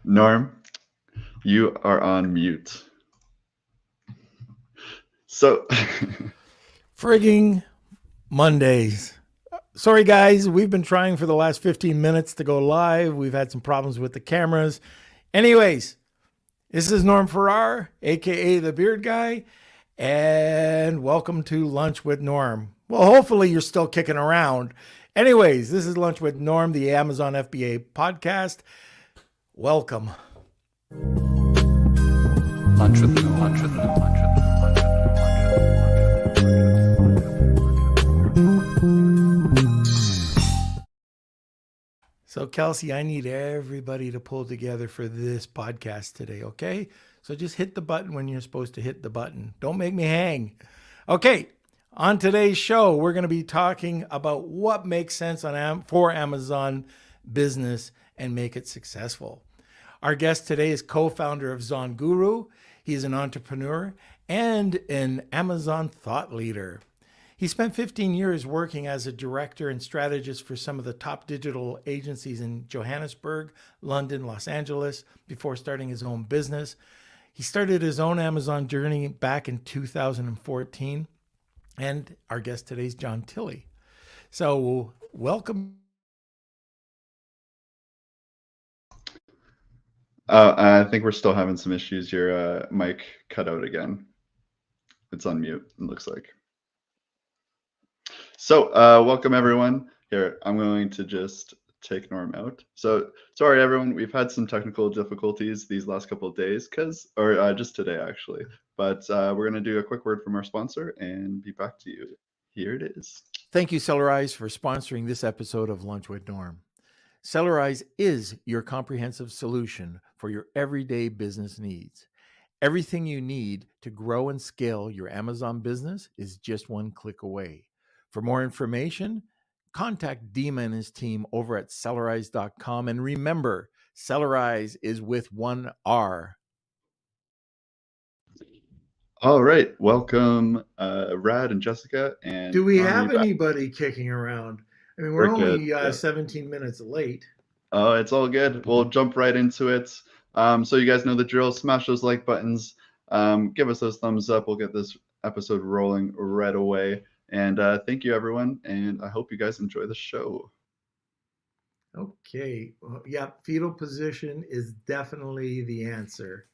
Norm, you are on mute. So, Frigging Mondays. Sorry, guys. We've been trying for the last 15 minutes to go live. We've had some problems with the cameras. Anyways, this is Norm Farrar, aka the Beard Guy, and welcome to Lunch with Norm. Well, hopefully you're still kicking around. Anyways, this is Lunch with Norm, the Amazon FBA podcast. Welcome. Lunch with Norm. Lunch with Norm. Lunch with Norm. So, Kelsey, I need everybody to pull together for this podcast today, okay? So just hit the button when you're supposed to hit the button. Don't make me hang. Okay, on today's show, we're going to be talking about what makes sense for Amazon business and make it successful. Our guest today is co-founder of ZonGuru. He is an entrepreneur and an Amazon thought leader. He spent 15 years working as a director and strategist for some of the top digital agencies in Johannesburg, London, Los Angeles, before starting his own business. He started his own Amazon journey back in 2014. And our guest today is Jon Tilley. So welcome. I think we're still having some issues. Your mic cut out again. It's on mute, it looks like. So, welcome everyone. Here, I'm going to just take Norm out. So, sorry everyone, we've had some technical difficulties these last couple of days, just today actually. But we're going to do a quick word from our sponsor and be back to you. Here it is. Thank you, Sellerize, for sponsoring this episode of Lunch with Norm. Sellerize is your comprehensive solution for your everyday business needs. Everything you need to grow and scale your Amazon business is just one click away. For more information, contact Dima and his team over at Sellerize.com. And remember, Sellerize is with one R. All right, welcome, Rad and Jessica. And do we have anybody kicking around? I mean, we're only 17 minutes late. Oh, it's all good. We'll jump right into it. So you guys know the drill. Smash those like buttons. Give us those thumbs up. We'll get this episode rolling right away. And thank you, everyone. And I hope you guys enjoy the show. Okay. Well, yeah, fetal position is definitely the answer.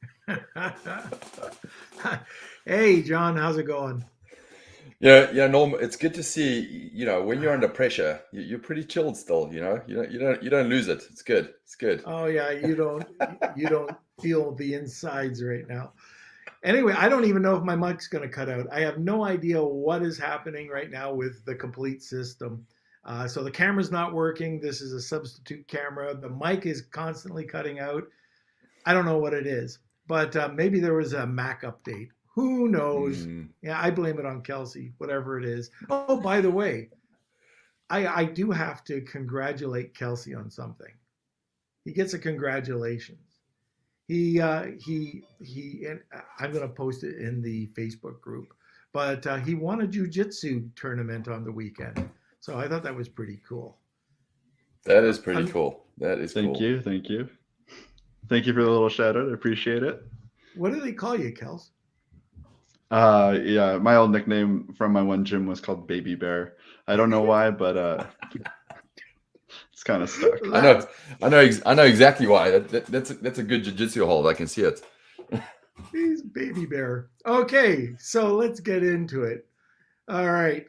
Hey, John, how's it going? Yeah, Norm. It's good to see. When you're under pressure, you're pretty chilled still. You don't lose it. It's good. It's good. Oh yeah, you don't feel the insides right now. Anyway, I don't even know if my mic's going to cut out. I have no idea what is happening right now with the complete system. So the camera's not working. This is a substitute camera. The mic is constantly cutting out. I don't know what it is, but maybe there was a Mac update. Who knows? Yeah, I blame it on Kelsey, whatever it is. Oh, by the way, I do have to congratulate Kelsey on something. He gets a congratulations. He and I'm going to post it in the Facebook group, but he won a jiu-jitsu tournament on the weekend. So I thought that was pretty cool. That is pretty cool. That is Thank cool. you. Thank you. Thank you for the little shout out. I appreciate it. What do they call you, Kels? Yeah, my old nickname from my one gym was called Baby Bear. I don't know why, but it's kind of stuck. I know exactly why. That's a good jiu-jitsu hold. I can see it. He's Baby Bear. Okay, so let's get into it. All right.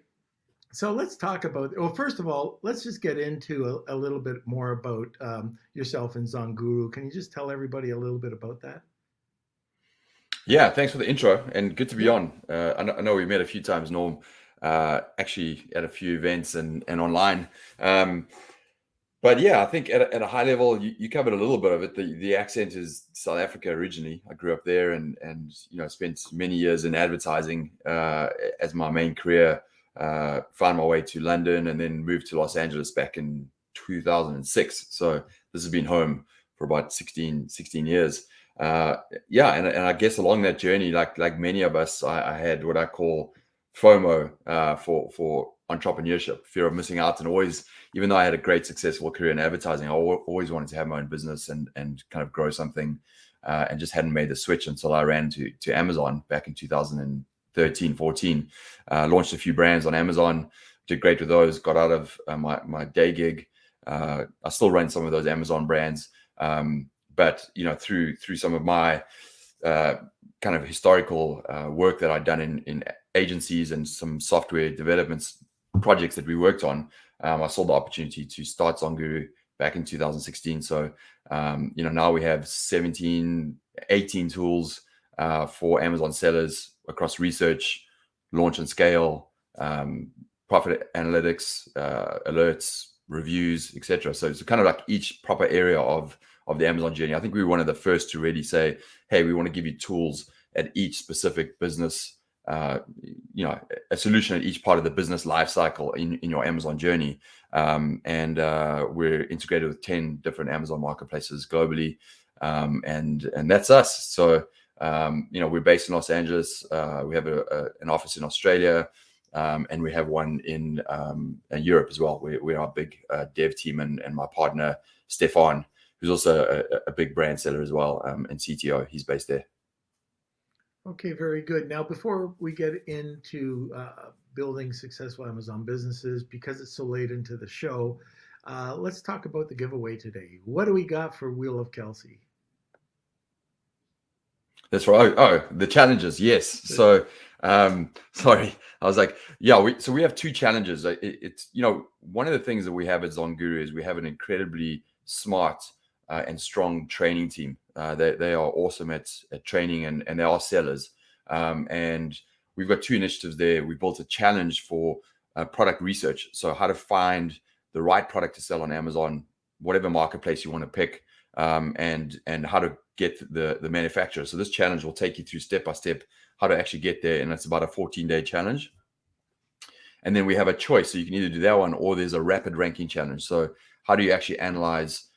So let's talk about. Well, first of all, let's just get into a little bit more about yourself and ZonGuru. Can you just tell everybody a little bit about that? Yeah, thanks for the intro and good to be on. I know we met a few times, Norm, actually at a few events and online. But yeah, I think at a high level, you covered a little bit of it. The accent is South Africa originally. I grew up there and spent many years in advertising as my main career. Found my way to London and then moved to Los Angeles back in 2006. So this has been home for about 16 years. And I guess along that journey, like many of us, I had what I call FOMO for entrepreneurship, fear of missing out, and always, even though I had a great successful career in advertising, I always wanted to have my own business and kind of grow something, and just hadn't made the switch until I ran to Amazon back in 2013, 14. Launched a few brands on Amazon, did great with those, got out of my day gig. I still run some of those Amazon brands, but through some of my kind of historical work that I'd done in agencies and some software developments projects that we worked on, I saw the opportunity to start Zonguru back in 2016. So now we have 18 tools for Amazon sellers across research, launch and scale, profit analytics, alerts, reviews, etc. So it's kind of like each proper area of the Amazon journey. I think we were one of the first to really say, hey, we want to give you tools at each specific business, a solution at each part of the business life cycle in your Amazon journey. And we're integrated with 10 different Amazon marketplaces globally. And that's us. So, we're based in Los Angeles. We have an office in Australia. And we have one in Europe as well. We're our big dev team, and my partner, Stefan, who's also a big brand seller as well, and CTO. He's based there. Okay, very good. Now, before we get into building successful Amazon businesses, because it's so late into the show, let's talk about the giveaway today. What do we got for Wheel of Kelsey? That's right. Oh, the challenges. Yes. So, sorry. I was like, yeah, we have two challenges. It's, one of the things that we have at Zonguru is we have an incredibly smart and strong training team. They are awesome at training, and they are sellers. And we've got two initiatives there. We built a challenge for product research. So how to find the right product to sell on Amazon, whatever marketplace you want to pick, and how to get the manufacturer. So this challenge will take you through step by step how to actually get there. And it's about a 14-day challenge. And then we have a choice. So you can either do that one, or there's a rapid ranking challenge. So how do you actually analyze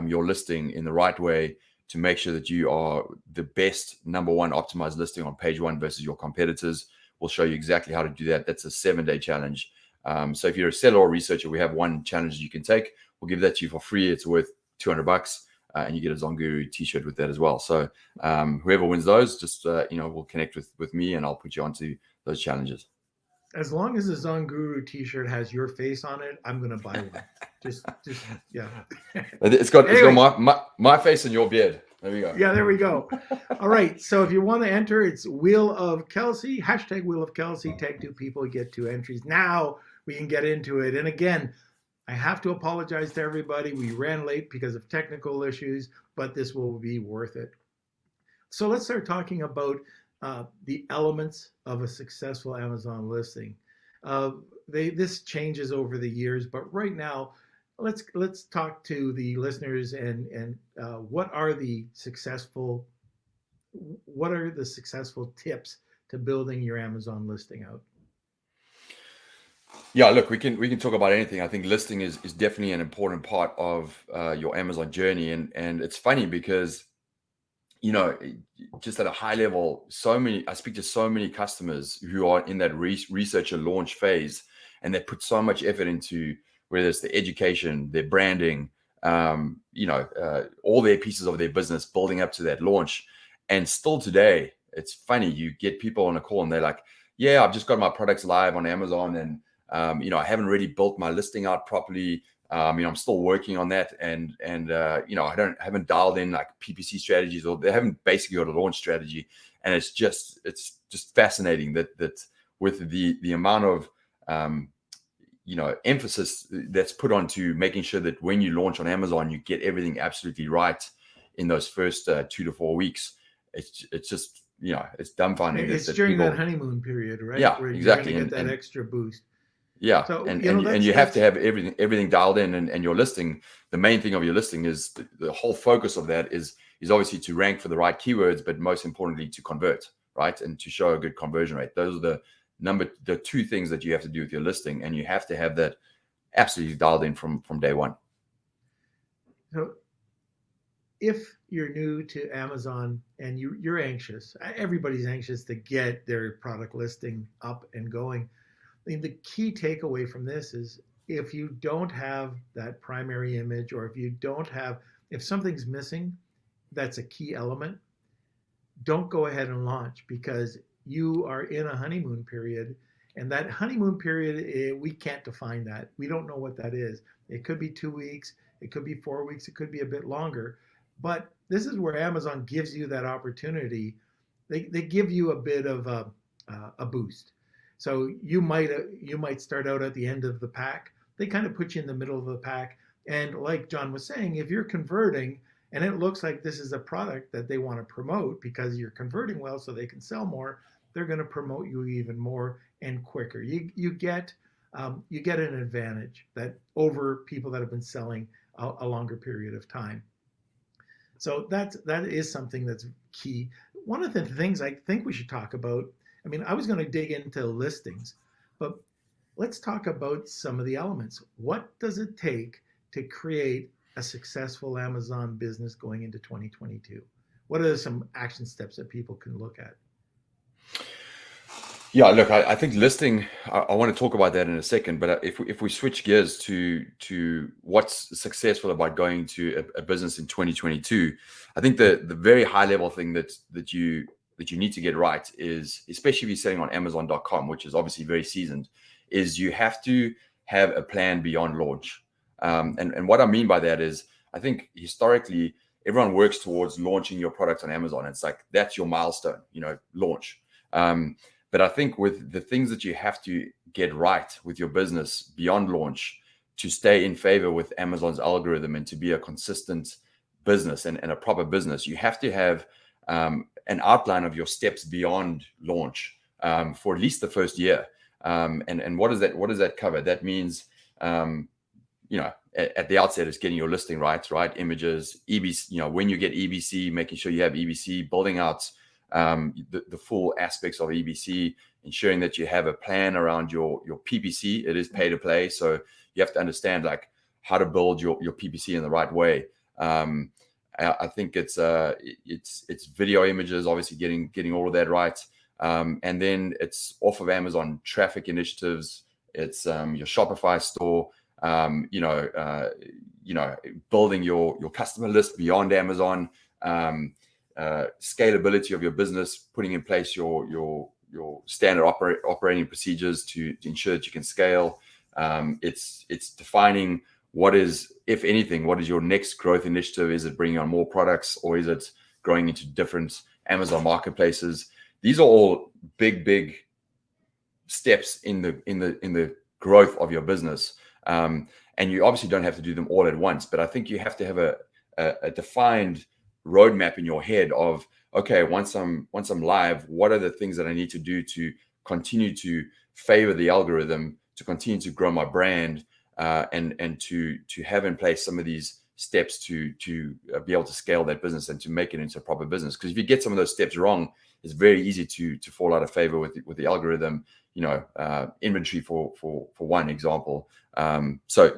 your listing in the right way to make sure that you are the best number one optimized listing on page one versus your competitors? We'll show you exactly how to do that. That's a 7-day challenge. So if you're a seller or researcher, we have one challenge you can take. We'll give that to you for free. It's worth $200. And you get a Zonguru t-shirt with that as well. So whoever wins those, just will connect with me, and I'll put you onto those challenges. As long as the Zonguru t-shirt has your face on it, I'm gonna buy one. just yeah. It's got my face and your beard. There we go. Yeah, there we go. All right. So if you want to enter, it's Wheel of Kelsey, hashtag Wheel of Kelsey. Tag 2 people, get 2 entries. Now we can get into it. And again, I have to apologize to everybody. We ran late because of technical issues, but this will be worth it. So let's start talking about the elements of a successful Amazon listing. This changes over the years, but right now, let's talk to the listeners and what are the successful tips to building your Amazon listing out? Yeah, look, we can talk about anything. I think listing is definitely an important part of your Amazon journey, and it's funny because just at a high level, I speak to so many customers who are in that research and launch phase, and they put so much effort into whether it's the education, their branding, all their pieces of their business building up to that launch. And still today, it's funny, you get people on a call and they're like, yeah, I've just got my products live on Amazon, and I haven't really built my listing out properly. I'm still working on that, and I haven't dialed in like PPC strategies, or they haven't basically got a launch strategy. And it's just fascinating that with the amount of emphasis that's put onto making sure that when you launch on Amazon, you get everything absolutely right in those first 2 to 4 weeks. It's just it's dumbfounding. It's during that honeymoon period, right? Yeah, where exactly. You get that extra boost. Yeah, so, and you have to have everything dialed in, and your listing. The main thing of your listing is the whole focus of that is obviously to rank for the right keywords, but most importantly to convert, right, and to show a good conversion rate. Those are the 2 things that you have to do with your listing, and you have to have that absolutely dialed in from day one. So, if you're new to Amazon and you're anxious, everybody's anxious to get their product listing up and going. I mean, the key takeaway from this is if you don't have that primary image, or if something's missing, that's a key element, don't go ahead and launch, because you are in a honeymoon period. And that honeymoon period, we can't define that. We don't know what that is. It could be 2 weeks, it could be 4 weeks, it could be a bit longer. But this is where Amazon gives you that opportunity. They give you a bit of a boost. So you might start out at the end of the pack. They kind of put you in the middle of the pack. And like Jon was saying, if you're converting and it looks like this is a product that they want to promote because you're converting well so they can sell more, they're going to promote you even more and quicker. You get an advantage that over people that have been selling a longer period of time. So that is something that's key. One of the things I think we should talk about, I mean, I was going to dig into listings, but let's talk about some of the elements. What does it take to create a successful Amazon business going into 2022? What are some action steps that people can look at? Yeah, look, I think listing, I want to talk about that in a second, but if we switch gears to what's successful about going to a business in 2022, I think the very high level thing that you need to get right is, especially if you're selling on Amazon.com, which is obviously very seasoned, is you have to have a plan beyond launch. And what I mean by that is, I think historically everyone works towards launching your product on Amazon. It's like that's your milestone, launch. But I think with the things that you have to get right with your business beyond launch to stay in favor with Amazon's algorithm and to be a consistent business and a proper business, you have to have an outline of your steps beyond launch for at least the first year. And what does that cover? That means, at the outset, it's getting your listing right images, EBC, when you get EBC, making sure you have EBC, building out the full aspects of EBC, ensuring that you have a plan around your PPC. It is pay to play, so you have to understand like how to build your PPC in the right way. I think it's video images, obviously getting all of that right, and then it's off of Amazon traffic initiatives. It's your Shopify store. Building your customer list beyond Amazon. Scalability of your business, putting in place your standard operating procedures to ensure that you can scale. It's defining what is, if anything, what is your next growth initiative? Is it bringing on more products, or is it growing into different Amazon marketplaces? These are all big steps in the growth of your business. And you obviously don't have to do them all at once, but I think you have to have a defined roadmap in your head of, okay, once I'm live, what are the things that I need to do to continue to favor the algorithm, to continue to grow my brand, and to have in place some of these steps to be able to scale that business and to make it into a proper business. Because if you get some of those steps wrong, it's very easy to fall out of favor with the algorithm. Inventory for one example. So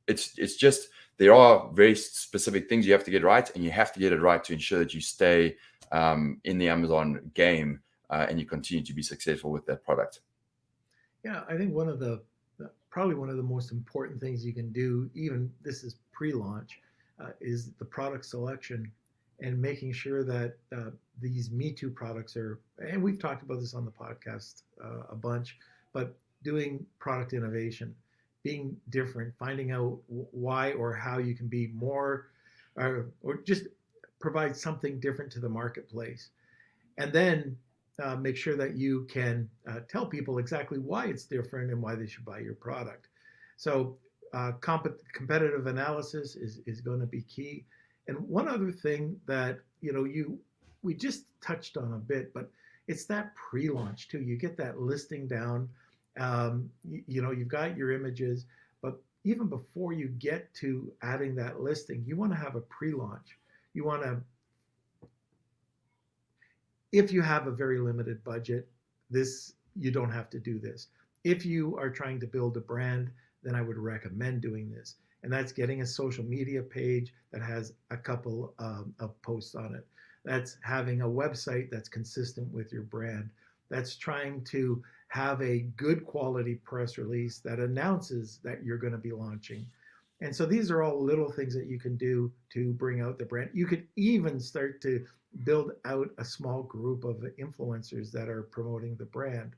it's just, there are very specific things you have to get right, and you have to get it right to ensure that you stay in the Amazon game and you continue to be successful with that product. Yeah, I think probably one of the most important things you can do, even this is pre-launch, is the product selection and making sure that these Me Too products are, and we've talked about this on the podcast a bunch, but doing product innovation, being different, finding out why or how you can be more, or just provide something different to the marketplace. And then make sure that you can tell people exactly why it's different and why they should buy your product. So competitive analysis is going to be key. And one other thing that we just touched on a bit, but it's that pre-launch too. You get that listing down. You've got your images, but even before you get to adding that listing, you want to have a pre-launch. You want to, if you have a very limited budget, you don't have to do this. If you are trying to build a brand, then I would recommend doing this. And that's getting a social media page that has a couple of posts on it. That's having a website that's consistent with your brand. That's trying to have a good quality press release that announces that you're going to be launching. And so these are all little things that you can do to bring out the brand. You could even start to build out a small group of influencers that are promoting the brand.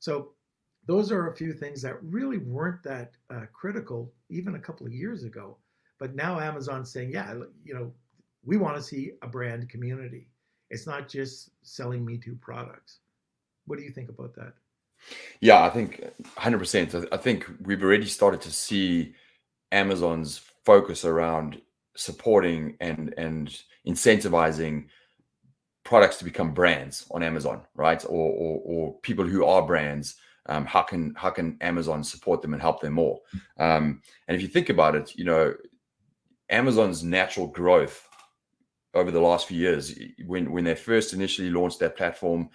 So those are a few things that really weren't that critical even a couple of years ago. But now Amazon's saying, yeah, we want to see a brand community. It's not just selling Me Too products. What do you think about that? Yeah, I think 100%. I think we've already started to see Amazon's focus around supporting and incentivizing products to become brands on Amazon, right? Or people who are brands. How can Amazon support them and help them more? And if you think about it, Amazon's natural growth over the last few years, when they first initially launched that platform,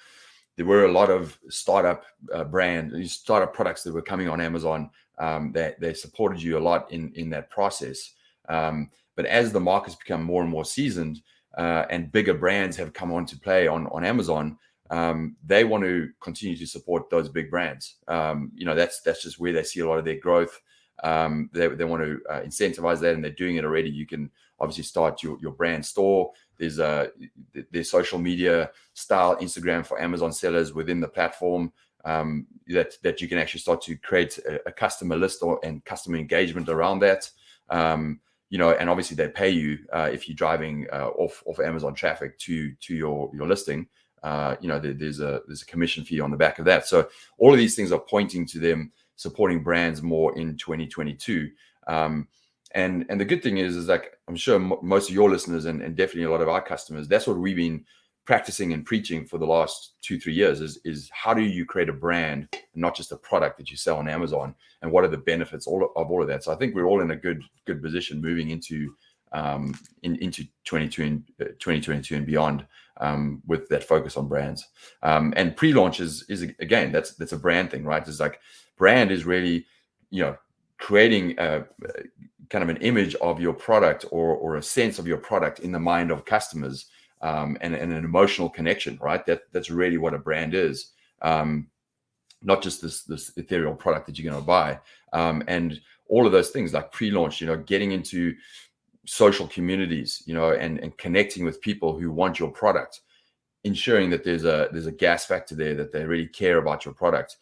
there were a lot of startup products that were coming on Amazon. That they supported you a lot in that process. But as the market's become more and more seasoned, and bigger brands have come on to play on Amazon, they want to continue to support those big brands. That's just where they see a lot of their growth. They want to incentivize that, and they're doing it already. You can obviously start your brand store. There's social media style Instagram for Amazon sellers within the platform, that you can actually start to create a customer list and customer engagement around that. And obviously they pay you if you're driving off Amazon traffic to your listing. There's a commission fee on the back of that. So all of these things are pointing to them supporting brands more in 2022. And the good thing is like, I'm sure most of your listeners and definitely a lot of our customers, that's what we've been practicing and preaching for the last 2-3 years is how do you create a brand, not just a product that you sell on Amazon, and what are the benefits of all of that. So I think we're all in a good position moving into 2022 and beyond, with that focus on brands. And pre-launch is again, that's a brand thing, right? It's like brand is really, creating a kind of an image of your product or a sense of your product in the mind of customers, and an emotional connection, right? That's really what a brand is. Not just this ethereal product that you're going to buy. And all of those things like pre-launch, getting into social communities, and connecting with people who want your product, ensuring that there's a gas factor there, that they really care about your product,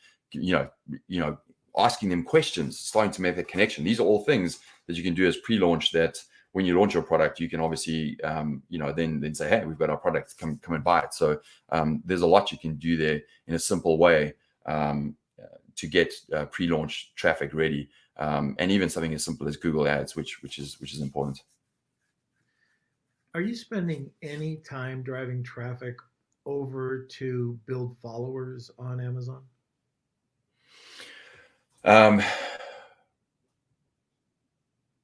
asking them questions, starting to make that connection. These are all things that you can do as pre-launch, that when you launch your product, you can obviously, then say, hey, we've got our product, come and buy it. So there's a lot you can do there in a simple way to get pre-launch traffic ready, and even something as simple as Google Ads, which is important. Are you spending any time driving traffic over to build followers on Amazon?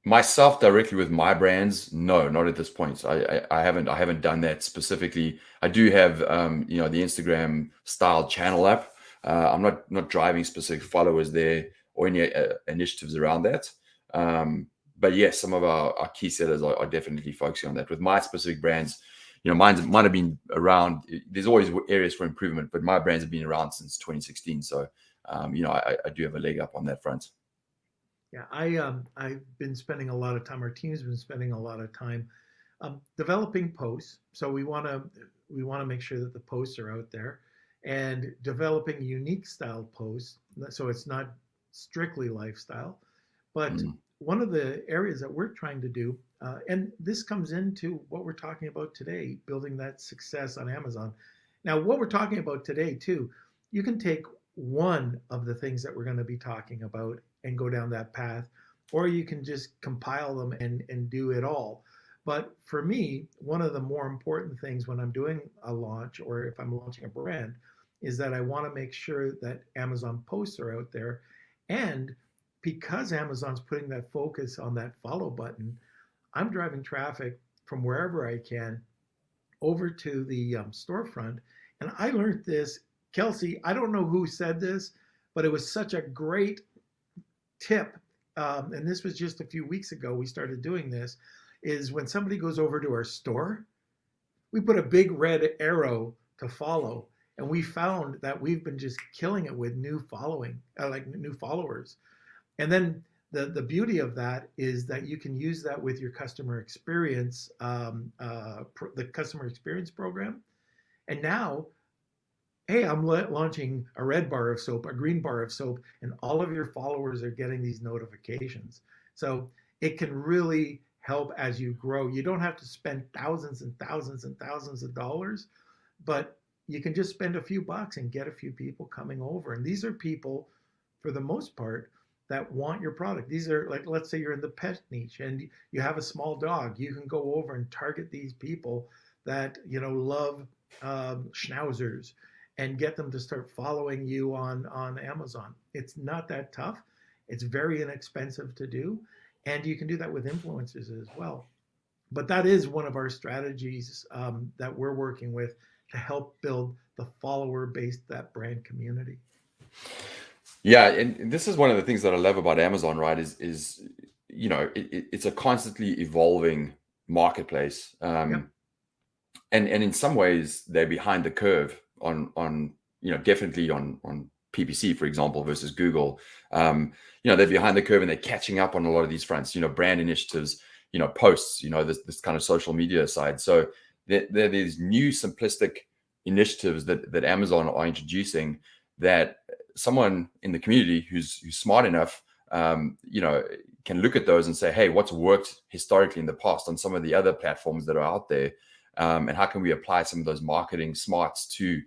Myself directly with my brands, no, not at this point. I haven't done that specifically. I do have the Instagram style channel app. I'm not driving specific followers there or any initiatives around that. But yes, some of our key sellers are definitely focusing on that. With my specific brands, mine might have been around. There's always areas for improvement, but my brands have been around since 2016. So I do have a leg up on that front. Yeah, I've been spending a lot of time. Our team's been spending a lot of time developing posts. So we want to make sure that the posts are out there, and developing unique style posts. So it's not strictly lifestyle, but one of the areas that we're trying to do, and this comes into what we're talking about today, building that success on Amazon. Now, what we're talking about today too, you can take one of the things that we're going to be talking about and go down that path, or you can just compile them and do it all. But for me, one of the more important things when I'm doing a launch, or if I'm launching a brand, is that I want to make sure that Amazon posts are out there. And because Amazon's putting that focus on that follow button, I'm driving traffic from wherever I can over to the storefront. And I learned this, Kelsey, I don't know who said this, but it was such a great tip and this was just a few weeks ago, we started doing this, is when somebody goes over to our store, we put a big red arrow to follow. And we found that we've been just killing it with new following, like new followers. And then the beauty of that is that you can use that with your customer experience, the customer experience program. And now, hey, I'm launching a red bar of soap, a green bar of soap, and all of your followers are getting these notifications. So it can really help as you grow. You don't have to spend thousands and thousands and thousands of dollars, but you can just spend a few bucks and get a few people coming over. And these are people, for the most part, that want your product. These are, like, let's say you're in the pet niche and you have a small dog. You can go over and target these people that, love schnauzers and get them to start following you on Amazon. It's not that tough. It's very inexpensive to do. And you can do that with influencers as well. But that is one of our strategies that we're working with to help build the follower base, that brand community. Yeah, and this is one of the things that I love about Amazon, right? Is it's a constantly evolving marketplace, Yep. and in some ways they're behind the curve on definitely on PPC, for example, versus Google. They're behind the curve and they're catching up on a lot of these fronts. Brand initiatives, posts, this kind of social media side. So there are these new simplistic initiatives that Amazon are introducing that someone in the community who's smart enough, can look at those and say, hey, what's worked historically in the past on some of the other platforms that are out there, and how can we apply some of those marketing smarts to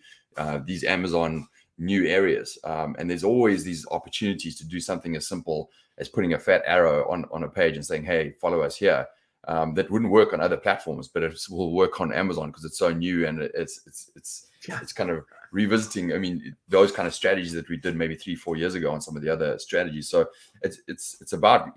these Amazon new areas? And there's always these opportunities to do something as simple as putting a fat arrow on a page and saying, hey, follow us here. That wouldn't work on other platforms, but it will work on Amazon because it's so new and it's kind of revisiting. I mean, those kind of strategies that we did maybe 3-4 years ago on some of the other strategies. So it's about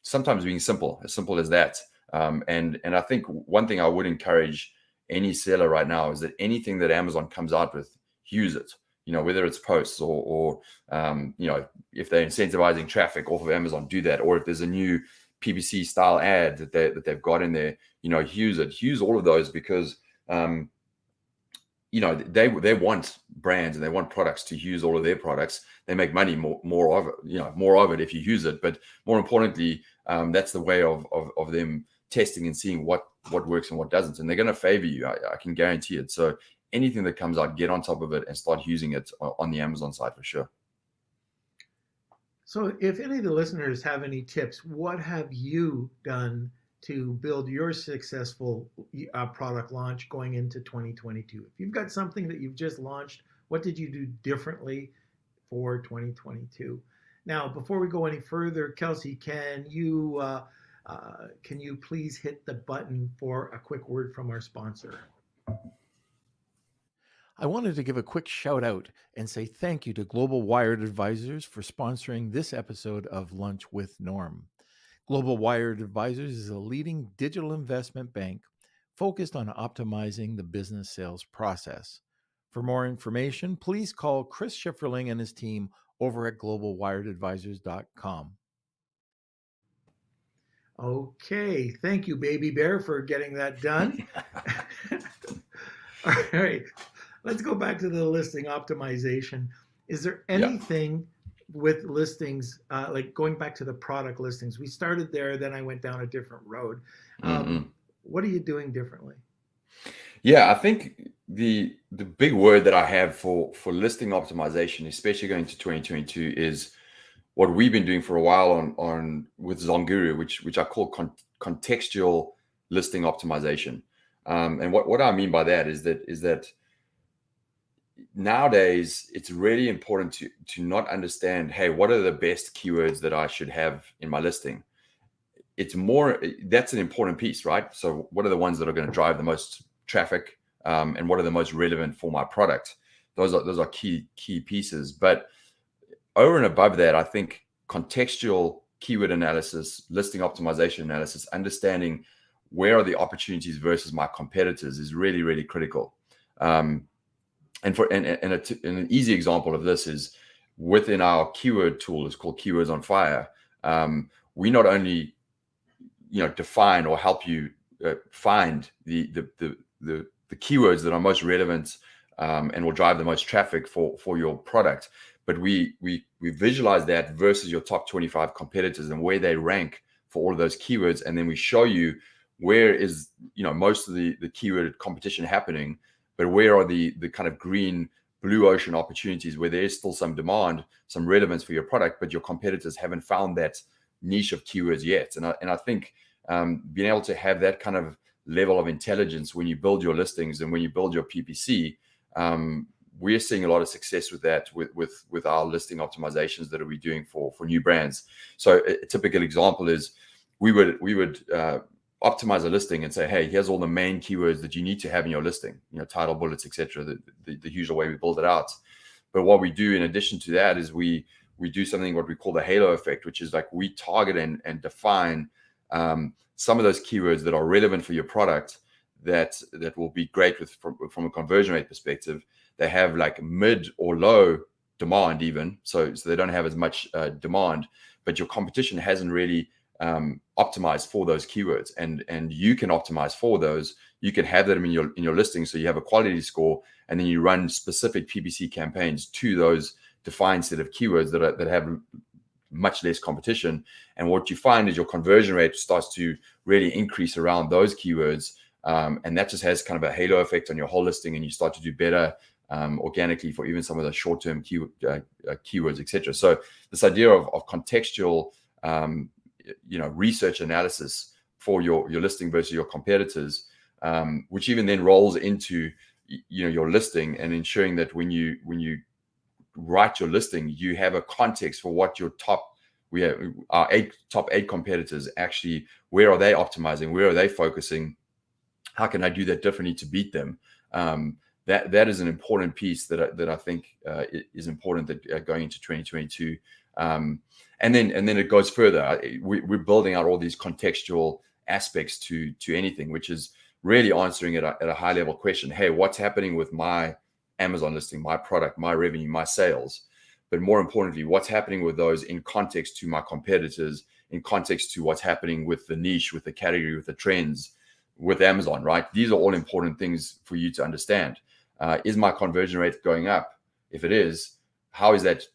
sometimes being simple as that. And I think one thing I would encourage any seller right now is that anything that Amazon comes out with, use it. Whether it's posts or if they're incentivizing traffic off of Amazon, do that. Or if there's a new PPC style ad that they've got in there, use it. Use all of those because they want brands and they want products to use all of their products. They make money more of it if you use it. But more importantly, that's the way of them testing and seeing what works and what doesn't. And they're going to favor you. I can guarantee it. So anything that comes out, get on top of it and start using it on the Amazon side for sure. So if any of the listeners have any tips, what have you done to build your successful product launch going into 2022? If you've got something that you've just launched, what did you do differently for 2022? Now, before we go any further, Kelsey, can you please hit the button for a quick word from our sponsor? I wanted to give a quick shout out and say thank you to Global Wired Advisors for sponsoring this episode of Lunch with Norm. Global Wired Advisors is a leading digital investment bank focused on optimizing the business sales process. For more information, please call Chris Schifferling and his team over at globalwiredadvisors.com. Okay, thank you, Baby Bear, for getting that done. All right. Let's go back to the listing optimization. Is there anything with listings, like going back to the product listings? We started there, then I went down a different road. What are you doing differently? Yeah, I think the big word that I have for listing optimization, especially going to 2022, is what we've been doing for a while on with Zonguru, which I call contextual listing optimization. And what I mean by that is that nowadays it's really important to not understand, hey, what are the best keywords that I should have in my listing? It's more, that's an important piece, right? So what are the ones that are going to drive the most traffic, and what are the most relevant for my product? Those are key pieces. But over and above that, I think contextual keyword analysis, listing optimization analysis, understanding where are the opportunities versus my competitors is really, really critical. And an easy example of this is within our keyword tool, it's called Keywords on Fire. We not only define or help you find the keywords that are most relevant and will drive the most traffic for your product, but we visualize that versus your top 25 competitors and where they rank for all of those keywords, and then we show you where is most of the keyword competition happening, but where are the kind of green blue ocean opportunities where there is still some demand, some relevance for your product, but your competitors haven't found that niche of keywords yet. And I think being able to have that kind of level of intelligence when you build your listings and when you build your PPC, we're seeing a lot of success with that with our listing optimizations that we're doing for new brands. So a typical example is we would optimize a listing and say, hey, here's all the main keywords that you need to have in your listing, title, bullets, etc., the usual way we build it out. But what we do in addition to that is we do something what we call the halo effect, which is like we target and define some of those keywords that are relevant for your product that will be great from a conversion rate perspective. They have like mid or low demand even, so they don't have as much demand, but your competition hasn't really optimized for those keywords, and you can optimize for those. You can have them in your listing, so you have a quality score, and then you run specific PPC campaigns to those defined set of keywords that have much less competition. And what you find is your conversion rate starts to really increase around those keywords, and that just has kind of a halo effect on your whole listing, and you start to do better organically for even some of the short-term keywords, etc. So this idea of contextual research analysis for your listing versus your competitors, which even then rolls into your listing, and ensuring that when you write your listing, you have a context for what your top eight competitors actually, where are they optimizing, where are they focusing, how can I do that differently to beat them. That is an important piece that I think is important that going into 2022. And then it goes further. We're building out all these contextual aspects to anything, which is really answering at a high level question. Hey, what's happening with my Amazon listing, my product, my revenue, my sales? But more importantly, what's happening with those in context to my competitors, in context to what's happening with the niche, with the category, with the trends, with Amazon, right? These are all important things for you to understand. Is my conversion rate going up? If it is, how is that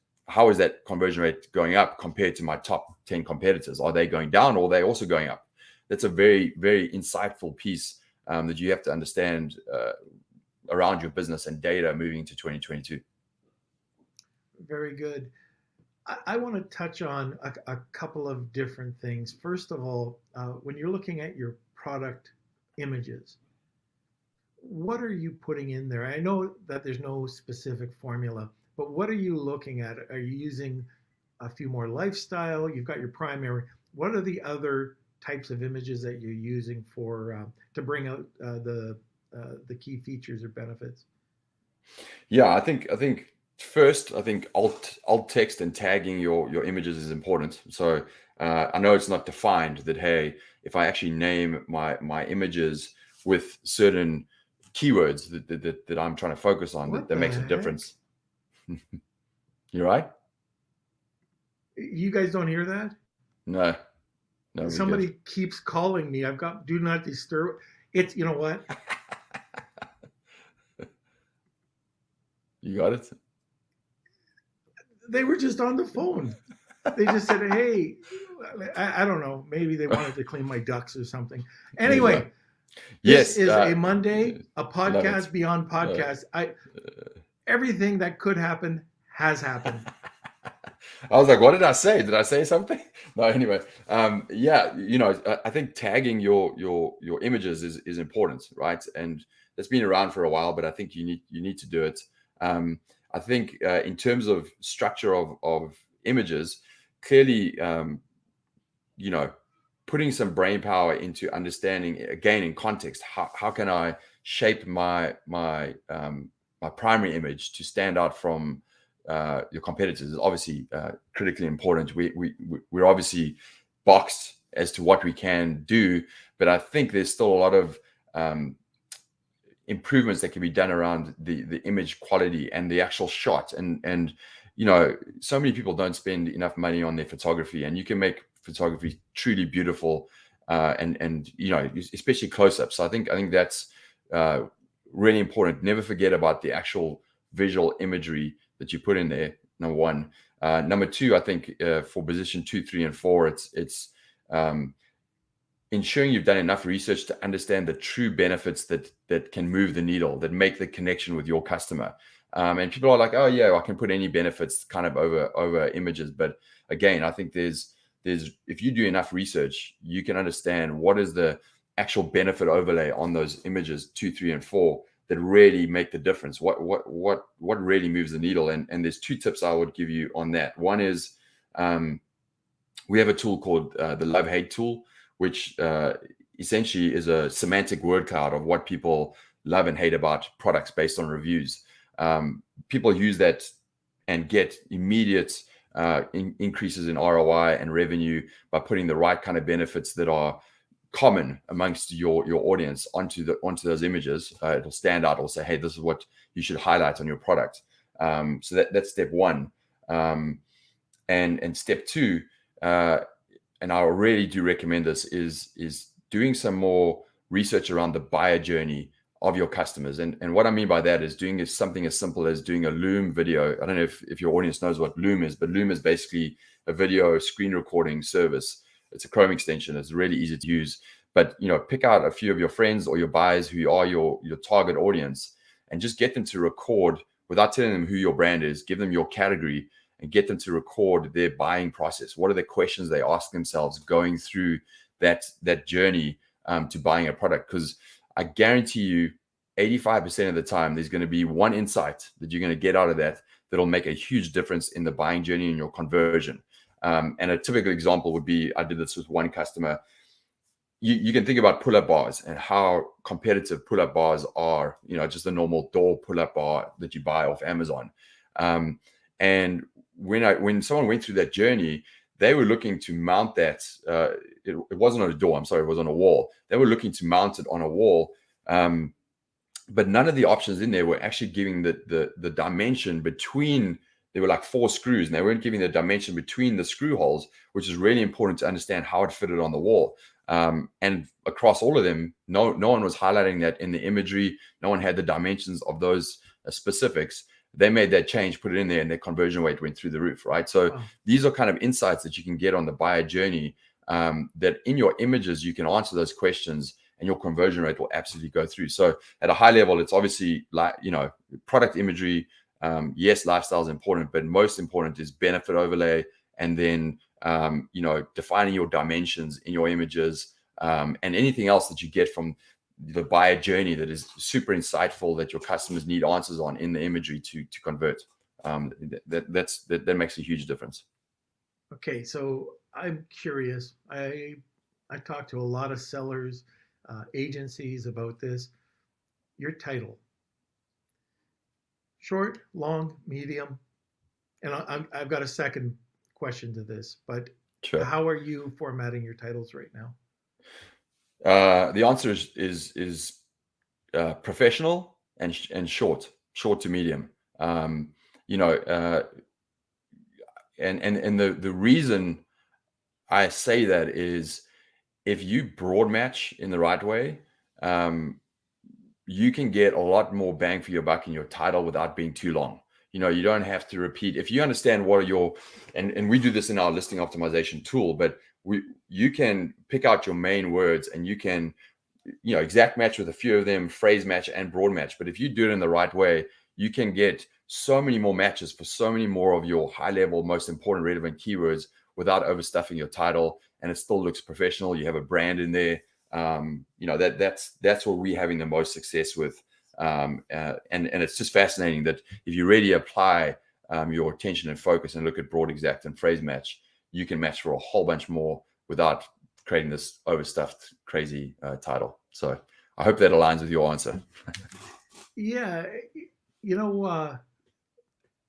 conversion rate going up compared to my top 10 competitors? Are they going down, or are they also going up? That's a very, very insightful piece that you have to understand around your business and data moving into 2022. Very good. I want to touch on a couple of different things. First of all, when you're looking at your product images, what are you putting in there? I know that there's no specific formula, but what are you looking at? Are you using a few more lifestyle? You've got your primary. What are the other types of images that you're using for to bring out the key features or benefits? Yeah, I think first, alt text and tagging your images is important. So I know it's not defined that, hey, if I actually name my images with certain keywords that I'm trying to focus on, that makes a difference. You right? You guys don't hear that? No. Somebody keeps calling me. I've got do not disturb. It's, you know what? You got it? They were just on the phone. They just said, hey, I don't know. Maybe they wanted to clean my ducks or something. Anyway, this is a Monday, a podcast beyond podcast. Everything that could happen has happened. I was like, what did I say? Did I say something? No, anyway. I think tagging your images is important, right? And it's been around for a while, but I think you need to do it. I think in terms of structure of images, clearly, putting some brain power into understanding, again, in context, how can I shape my primary image to stand out from your competitors is obviously critically important. We're obviously boxed as to what we can do, but I think there's still a lot of improvements that can be done around the image quality and the actual shot. And so many people don't spend enough money on their photography, and you can make photography truly beautiful, and especially close-ups. So I think that's really important. Never forget about the actual visual imagery that you put in there. Number one. Number two, I think for position 2, 3, and 4, it's ensuring you've done enough research to understand the true benefits that can move the needle, that make the connection with your customer. And people are like, oh yeah, I can put any benefits kind of over images. But again, I think there's if you do enough research, you can understand what is the actual benefit overlay on those images 2, 3, and 4 that really make the difference. What really moves the needle. And there's 2 tips I would give you on that. One is we have a tool called the love-hate tool, which essentially is a semantic word cloud of what people love and hate about products based on reviews. People use that and get immediate increases in ROI and revenue by putting the right kind of benefits that are common amongst your audience onto those images. It'll stand out. It'll say, hey, this is what you should highlight on your product. So that's step 1. And step 2, and I really do recommend this, is doing some more research around the buyer journey of your customers. And what I mean by that is doing something as simple as doing a Loom video. I don't know if your audience knows what Loom is, but Loom is basically a video screen recording service. It's a Chrome extension. It's really easy to use. But pick out a few of your friends or your buyers who are your target audience, and just get them to record without telling them who your brand is. Give them your category and get them to record their buying process. What are the questions they ask themselves going through that journey to buying a product? Because I guarantee you 85% of the time, there's going to be one insight that you're going to get out of that'll make a huge difference in the buying journey and your conversion. And a typical example would be, I did this with one customer. You can think about pull-up bars and how competitive pull-up bars are, just a normal door pull-up bar that you buy off Amazon. And when someone went through that journey, they were looking to mount that. It wasn't on a door. I'm sorry, it was on a wall. They were looking to mount it on a wall. But none of the options in there were actually giving the dimension between. There were like 4 screws, and they weren't giving the dimension between the screw holes, which is really important to understand how it fitted on the wall. And across all of them, no one was highlighting that in the imagery. No one had the dimensions of those specifics. They made that change, put it in there, and their conversion rate went through the roof, right? So These are kind of insights that you can get on the buyer journey, that in your images, you can answer those questions and your conversion rate will absolutely go through. So at a high level, it's obviously product imagery. Yes, lifestyle is important, but most important is benefit overlay, and then defining your dimensions in your images, and anything else that you get from the buyer journey that is super insightful that your customers need answers on in the imagery to convert. That makes a huge difference. Okay, so I'm curious. I talk to a lot of sellers, agencies about this. Your title. Short, long, medium, and I've got a second question to this, but sure. How are you formatting your titles right now? The answer is professional and short to medium. And the reason I say that is, if you broad match in the right way, you can get a lot more bang for your buck in your title without being too long. You don't have to repeat. If you understand what are your, and we do this in our listing optimization tool, but you can pick out your main words, and you can, exact match with a few of them, phrase match and broad match. But if you do it in the right way, you can get so many more matches for so many more of your high level, most important, relevant keywords without overstuffing your title, and it still looks professional. You have a brand in there. That's what we're having the most success with. And it's just fascinating that if you really apply your attention and focus and look at broad, exact, and phrase match, you can match for a whole bunch more without creating this overstuffed, crazy title. So I hope that aligns with your answer. Yeah,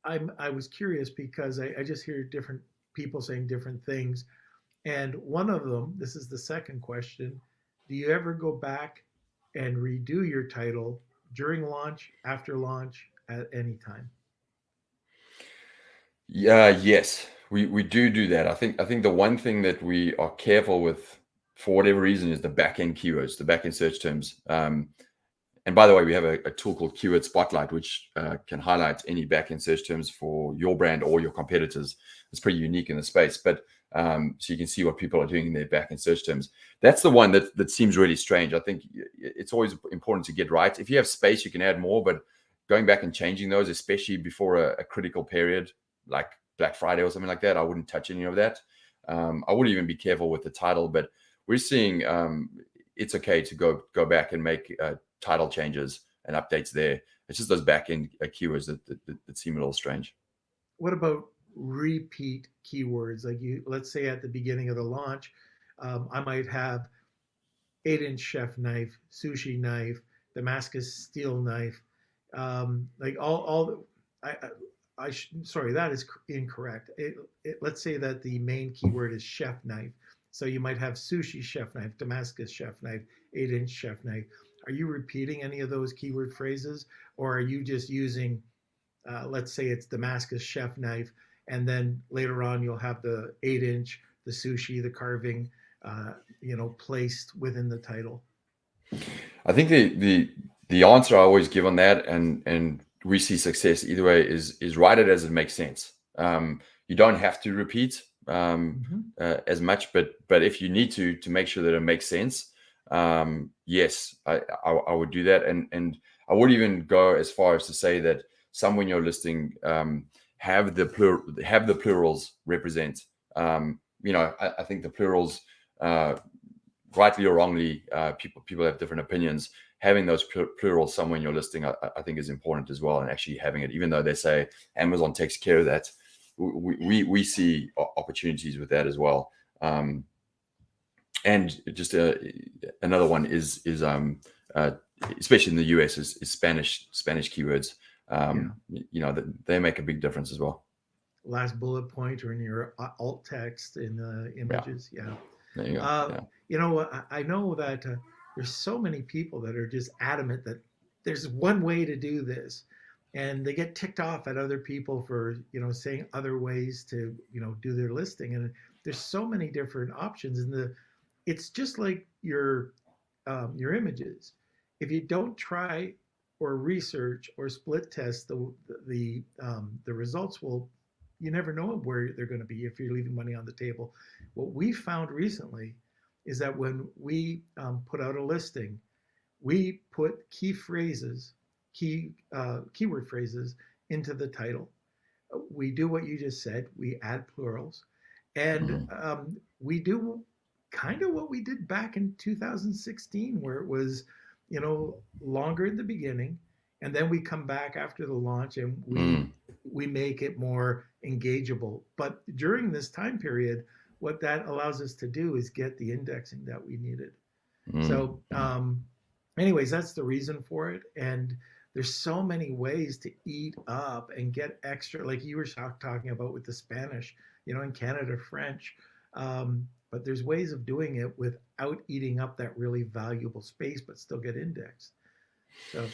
I was curious because I just hear different people saying different things, and one of them, this is the second question: do you ever go back and redo your title during launch, after launch, at any time? Yes, we do that. I think the one thing that we are careful with, for whatever reason, is the back-end keywords, the back-end search terms. And by the way, we have a tool called Keyword Spotlight, which can highlight any back-end search terms for your brand or your competitors. It's pretty unique in the space, but so you can see what people are doing in their back-end search terms. That's the one that seems really strange. I think it's always important to get right. If you have space, you can add more, but going back and changing those, especially before a critical period like Black Friday or something like that, I wouldn't touch any of that. I wouldn't even be careful with the title, but we're seeing it's okay to go back and make title changes and updates there. It's just those back-end keywords that seem a little strange. What about repeat keywords? Like let's say at the beginning of the launch, I might have 8-inch chef knife, sushi knife, Damascus steel knife, like all. Sorry, that is incorrect. Let's say that the main keyword is chef knife. So you might have sushi chef knife, Damascus chef knife, 8-inch chef knife. Are you repeating any of those keyword phrases, or are you just using, let's say it's Damascus chef knife, and then later on you'll have the 8-inch, the sushi, the carving, placed within the title? I think the answer I always give on that, and we see success either way, is write it as it makes sense. You don't have to repeat as much, but if you need to make sure that it makes sense, yes, I would do that, and I would even go as far as to say that somewhere in your listing have the plurals represent. I think the plurals, rightly or wrongly, people have different opinions. Having those plurals somewhere in your listing, I think, is important as well, and actually having it, even though they say Amazon takes care of that, we see opportunities with that as well. And just another one is especially in the US, is Spanish keywords. They make a big difference as well. Last bullet point or in your alt text in the images. Yeah. There you go. I know that there's so many people that are just adamant that there's one way to do this, and they get ticked off at other people for saying other ways to do their listing. And there's so many different options, and it's just like your images. If you don't try or research or split test the results, you never know where they're going to be if you're leaving money on the table. What we found recently is that when we put out a listing, we put keyword phrases into the title. We do what you just said. We add plurals, and we do kind of what we did back in 2016, where it was, longer in the beginning, and then we come back after the launch and we make it more engageable. But during this time period, what that allows us to do is get the indexing that we needed. So anyways, that's the reason for it. And there's so many ways to eat up and get extra, like you were talking about with the Spanish, in Canada, French. But there's ways of doing it without eating up that really valuable space, but still get indexed. So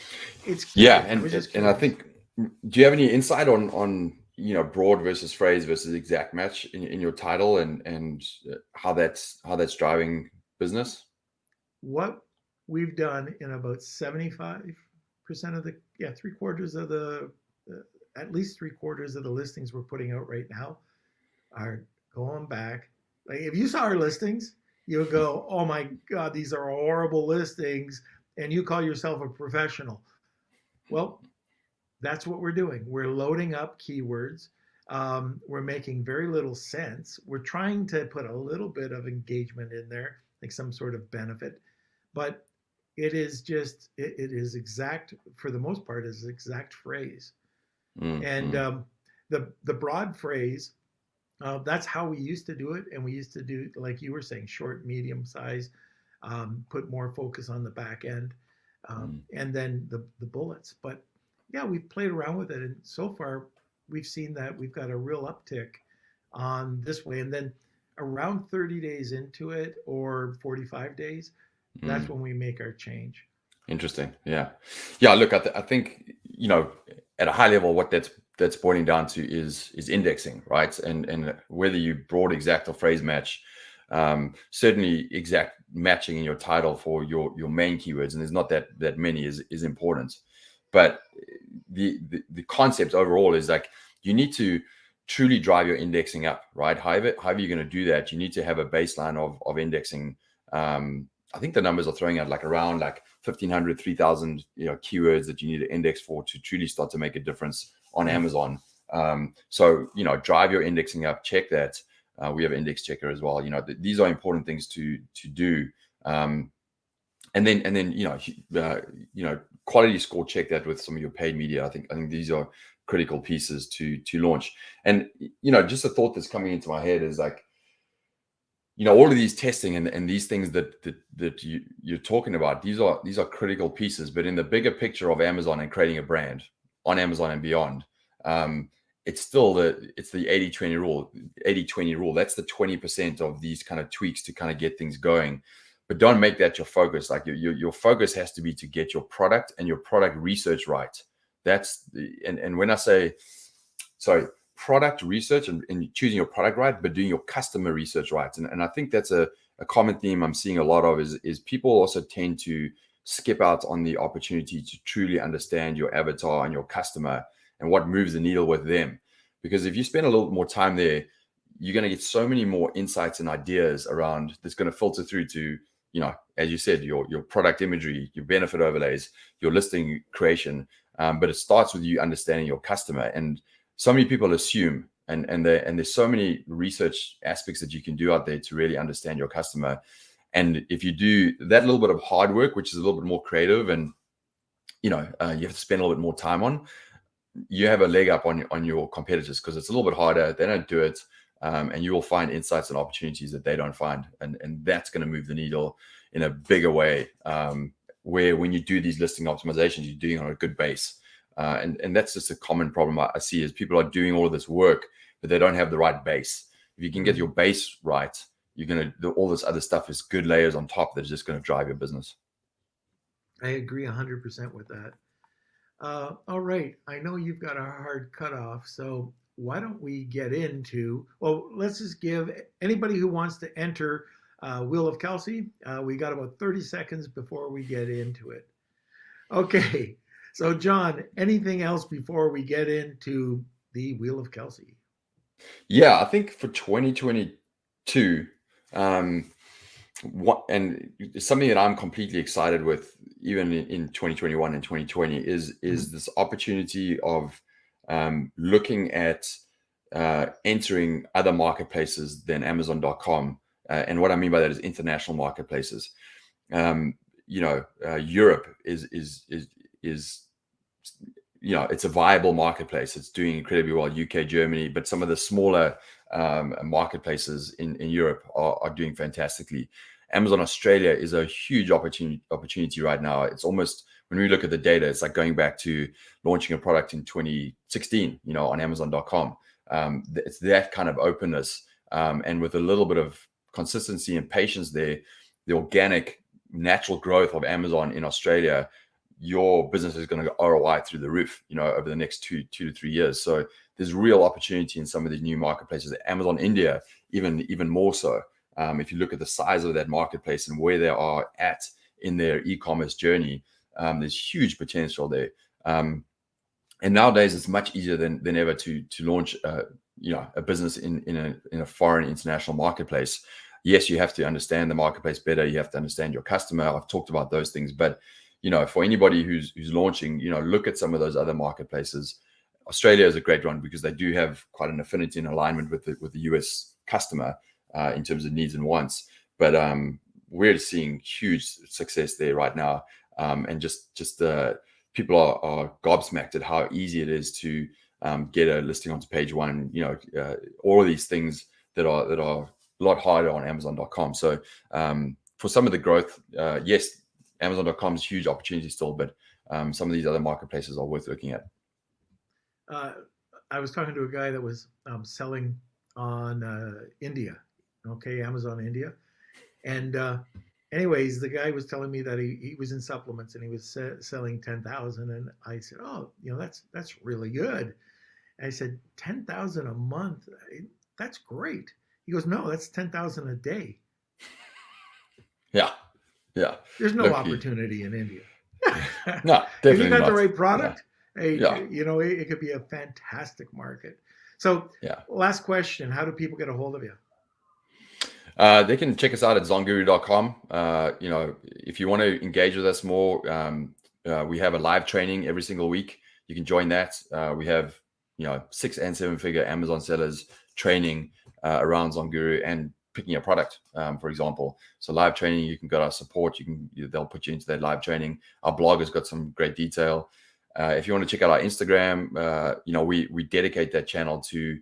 it's and I think, do you have any insight on broad versus phrase versus exact match in your title, and how that's driving business? What we've done in about 75% of the at least three quarters of the listings we're putting out right now are going back. Like if you saw our listings, you would go, "Oh my God, these are horrible listings," and you call yourself a professional. Well, that's what we're doing. We're loading up keywords. We're making very little sense. We're trying to put a little bit of engagement in there, like some sort of benefit, but it is exact, for the most part, is exact phrase. And the broad phrase, that's how we used to do it. And we used to do, like you were saying, short, medium size, put more focus on the back end, and then the bullets. But yeah, we've played around with it, and so far we've seen that we've got a real uptick on this way. And then around 30 days into it, or 45 days, that's when we make our change. Interesting. Yeah. Look, I think at a high level, what that's that's boiling down to is indexing, right? And whether you broad, exact, or phrase match, certainly exact matching in your title for your main keywords, and there's not that many, is important. But the concept overall is like you need to truly drive your indexing up, right? However you're going to do that, you need to have a baseline of indexing. I think the numbers are throwing out like around like 1,500, 3,000 keywords that you need to index for to truly start to make a difference on Amazon. So drive your indexing up, check that. We have index checker as well. These are important things to do. And then quality score, check that with some of your paid media. I think these are critical pieces to launch. And just a thought that's coming into my head is like, all of these testing and these things that you're talking about, these are critical pieces. But in the bigger picture of Amazon and creating a brand on Amazon and beyond, it's still the 80-20 rule. 80-20 rule. That's the 20% of these kind of tweaks to kind of get things going. But don't make that your focus. Like your focus has to be to get your product and your product research right. And when I say, product research and choosing your product right, but doing your customer research right. And I think that's a common theme I'm seeing a lot of is people also tend to skip out on the opportunity to truly understand your avatar and your customer and what moves the needle with them. Because if you spend a little more time there, you're going to get so many more insights and ideas around that's going to filter through to, as you said, your product imagery, your benefit overlays, your listing creation. But it starts with you understanding your customer. And so many people assume, and there's so many research aspects that you can do out there to really understand your customer. And if you do that little bit of hard work, which is a little bit more creative, and you have to spend a little bit more time on, you have a leg up on your competitors because it's a little bit harder. They don't do it, and you will find insights and opportunities that they don't find, and that's going to move the needle in a bigger way. Where when you do these listing optimizations, you're doing it on a good base. And that's just a common problem I see is people are doing all of this work, but they don't have the right base. If you can get your base right, you're going to, all this other stuff is good layers on top that's just going to drive your business. I agree 100% with that. All right. I know you've got a hard cutoff, so why don't we get into, let's just give anybody who wants to enter Wheel of Kelsey, we got about 30 seconds before we get into it. Okay. So, John, anything else before we get into the Wheel of Kelsey? Yeah, I think for 2022, and something that I'm completely excited with, even in 2021 and 2020, is this opportunity of looking at entering other marketplaces than Amazon.com. And what I mean by that is international marketplaces. Europe is it's a viable marketplace. It's doing incredibly well. UK, Germany, but some of the smaller marketplaces in Europe are doing fantastically. Amazon Australia is a huge opportunity right now. It's almost, when we look at the data, it's like going back to launching a product in 2016, on Amazon.com. It's that kind of openness, and with a little bit of consistency and patience there, the organic natural growth of Amazon in Australia, your business is going to go ROI through the roof, over the next two to 3 years. So there's real opportunity in some of these new marketplaces. Amazon India, even more so. If you look at the size of that marketplace and where they are at in their e-commerce journey, there's huge potential there. And nowadays it's much easier than ever to launch a business in a foreign international marketplace. Yes, you have to understand the marketplace better. You have to understand your customer. I've talked about those things, but for anybody who's launching, look at some of those other marketplaces. Australia is a great one because they do have quite an affinity and alignment with the US customer in terms of needs and wants. But we're seeing huge success there right now, and just people are gobsmacked at how easy it is to get a listing onto page one. All of these things that are a lot harder on Amazon.com. So for some of the growth, yes, Amazon.com is a huge opportunity still, but some of these other marketplaces are worth looking at. I was talking to a guy that was selling on India, Amazon India. And anyways, the guy was telling me that he was in supplements and he was selling 10,000. And I said, that's really good. And I said, 10,000 a month? That's great. He goes, no, that's 10,000 a day. Yeah. Yeah. There's no Look, opportunity in India. no, If you definitely got the not. right product, hey, Yeah. it could be a fantastic market. So, Yeah. last question: how do people get a hold of you? They can check us out at zonguru.com. If you want to engage with us more, we have a live training every single week. You can join that. We have, 6 and 7 figure Amazon sellers training around Zonguru and picking a product, for example. So live training, you can get our support. They'll put you into that live training. Our blog has got some great detail. If you want to check out our Instagram, we dedicate that channel to,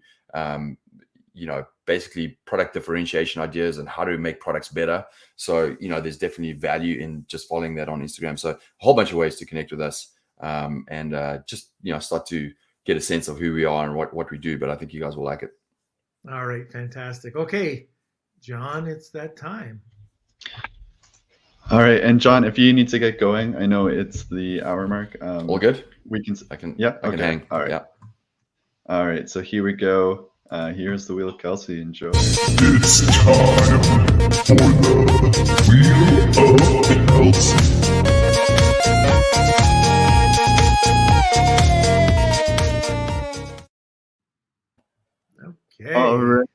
basically product differentiation ideas and how to make products better. So, there's definitely value in just following that on Instagram. So a whole bunch of ways to connect with us, and just, start to get a sense of who we are and what we do. But I think you guys will like it. All right, fantastic. Okay, Jon, it's that time. All right, and Jon, if you need to get going, I know it's the hour mark. All good. I can hang. All right. Yeah. All right. So here we go. Here's the Wheel of Kelsey. Enjoy. It's time for the Wheel of Kelsey. Okay. All right.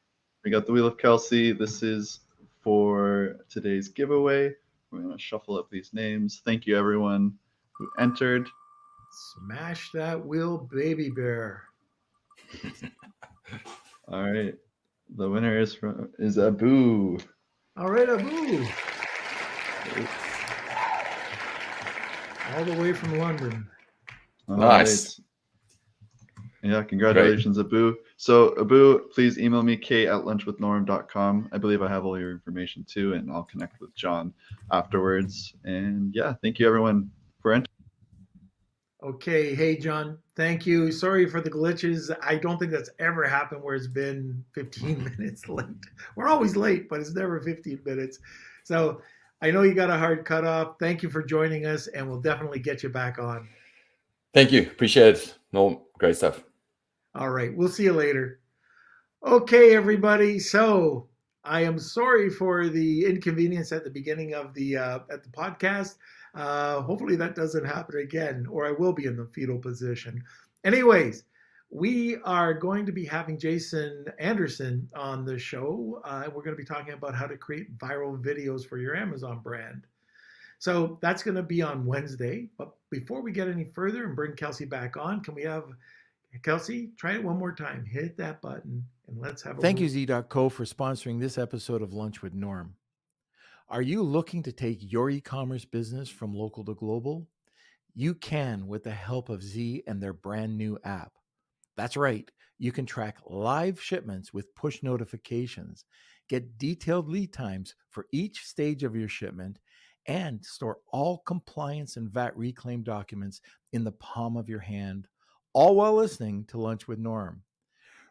We got the Wheel of Kelsey. This is for today's giveaway. We're going to shuffle up these names. Thank you, everyone who entered. Smash that wheel, baby bear. All right. The winner is Abu. All right, Abu. All the way from London. All Nice. right. Yeah, congratulations, Abu. So, Abu, please email me, k@lunchwithnorm.com. I believe I have all your information too, and I'll connect with Jon afterwards. And yeah, thank you, everyone, for entering. Okay. Hey, Jon, thank you. Sorry for the glitches. I don't think that's ever happened where it's been 15 minutes late. We're always late, but it's never 15 minutes. So I know you got a hard cutoff. Thank you for joining us, and we'll definitely get you back on. Thank you. Appreciate it. No, great stuff. All right. We'll see you later. Okay, everybody. So I am sorry for the inconvenience at the beginning of the podcast. Hopefully that doesn't happen again, or I will be in the fetal position. Anyways, we are going to be having Jason Anderson on the show. We're going to be talking about how to create viral videos for your Amazon brand. So that's going to be on Wednesday. But before we get any further and bring Kelsey back on, can we have Kelsey try it one more time? Hit that button and let's have a Thank you, Z.co, for sponsoring this episode of Lunch with Norm. Are you looking to take your e-commerce business from local to global? You can with the help of Z and their brand new app. That's right. You can track live shipments with push notifications, get detailed lead times for each stage of your shipment, and store all compliance and VAT reclaim documents in the palm of your hand, all while listening to Lunch with Norm.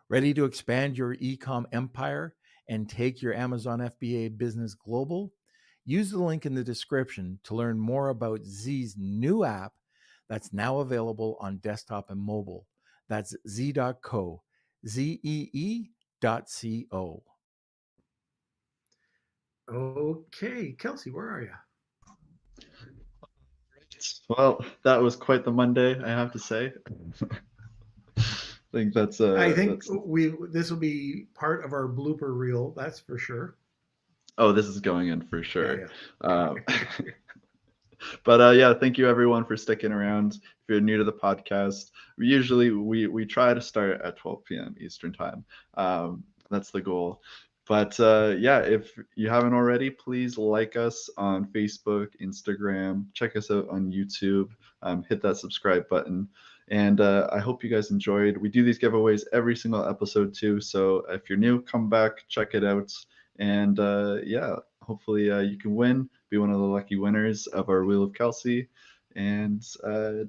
Ready to expand your e-com empire and take your Amazon FBA business global? Use the link in the description to learn more about Z's new app that's now available on desktop and mobile. That's Z.co, ZEE.co. Okay, Kelsey, where are you? Well, that was quite the Monday, I have to say. I think this will be part of our blooper reel. That's for sure. Oh, this is going in for sure. Yeah. But yeah, thank you everyone for sticking around. If you're new to the podcast, we try to start at 12 p.m. Eastern time. That's the goal. But yeah, if you haven't already, please like us on Facebook, Instagram, check us out on YouTube, hit that subscribe button. And I hope you guys enjoyed. We do these giveaways every single episode too. So if you're new, come back, check it out. And yeah, hopefully you can win, be one of the lucky winners of our Wheel of Kelsey. And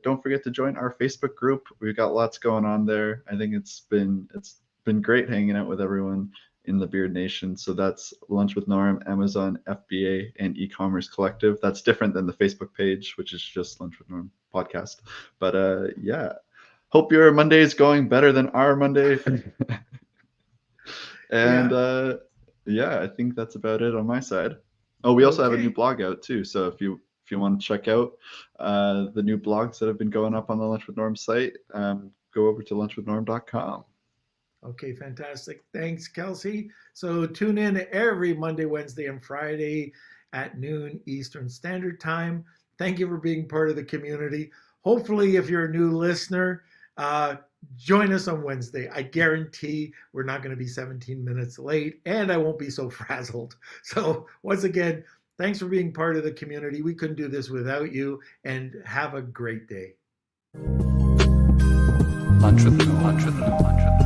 don't forget to join our Facebook group. We've got lots going on there. I think it's been great hanging out with everyone in the Beard Nation. So that's Lunch with Norm, Amazon, FBA, and eCommerce Collective. That's different than the Facebook page, which is just Lunch with Norm podcast. But yeah, hope your Monday is going better than our Monday. And yeah, I think that's about it on my side. Oh, we also have a new blog out too. So if you want to check out the new blogs that have been going up on the Lunch with Norm site, go over to lunchwithnorm.com. Okay, fantastic. Thanks, Kelsey. So tune in every Monday, Wednesday, and Friday at noon Eastern Standard Time. Thank you for being part of the community. Hopefully, if you're a new listener, join us on Wednesday. I guarantee we're not going to be 17 minutes late, and I won't be so frazzled. So once again, thanks for being part of the community. We couldn't do this without you, and have a great day. Lunch with Norm.